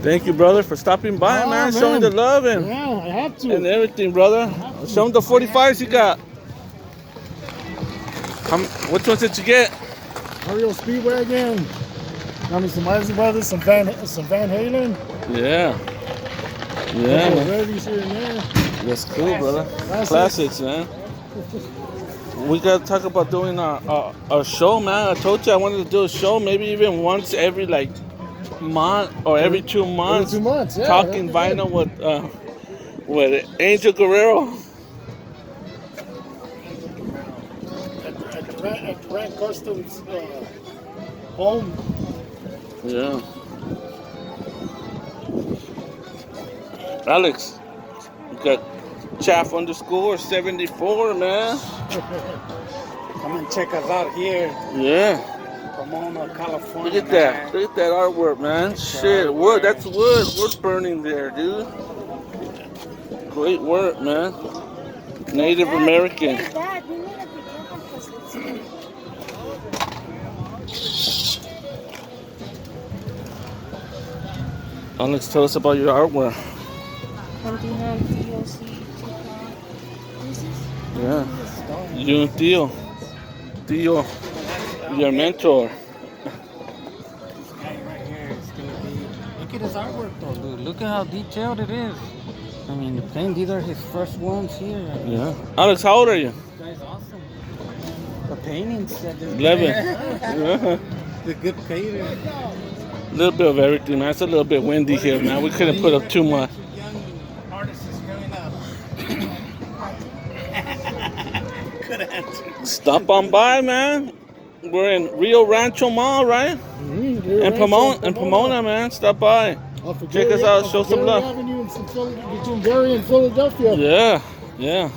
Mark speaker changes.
Speaker 1: Thank you, brother, for stopping by, man. Showing the love and
Speaker 2: I have to.
Speaker 1: and everything, brother. Show them the 45s you got. Which ones did you get?
Speaker 2: Mario Speedwagon. Got me some Eazy Brothers, some Van Halen.
Speaker 1: Yeah. Yeah, man.
Speaker 2: Rarities here and there.
Speaker 1: That's cool, brother. Classics, man. We gotta talk about doing a show, man. I told you I wanted to do a show, maybe even once every like month or every 2 months.
Speaker 2: Every 2 months, yeah.
Speaker 1: Talking vinyl with Angel Guerrero.
Speaker 2: At Grant Customs home.
Speaker 1: Yeah. Alex, you got Chaff_74, man.
Speaker 3: Come and check us out here.
Speaker 1: Yeah.
Speaker 3: Pomona, California.
Speaker 1: Look at that. Look at that artwork, man. Shit, wood. That's wood. Wood burning there, dude. Great work, man. Native American.
Speaker 4: Dad, we need to be careful because it's
Speaker 1: Alex, tell us about your artwork.
Speaker 4: Humpty, DOC,
Speaker 1: Yeah. You and Theo. Theo, your mentor.
Speaker 3: This guy right here is gonna be. Look at his artwork, though, dude. Look at how detailed it is. I mean, the paint. These are his first ones here.
Speaker 1: Yeah. Alex, how old are you?
Speaker 3: This guy's awesome. The paintings that they're
Speaker 1: 11. Yeah.
Speaker 3: The good painter.
Speaker 1: A little bit of everything, man. It's a little bit windy here, man. We couldn't put up too much.
Speaker 3: Young artists is coming up. Good answer.
Speaker 1: Stop on by, man. We're in Rio Rancho Mall, right? And Pomona, man. Stop by. Check us out. Show some love.
Speaker 2: Avenue between Gary and Philadelphia.
Speaker 1: Yeah, yeah.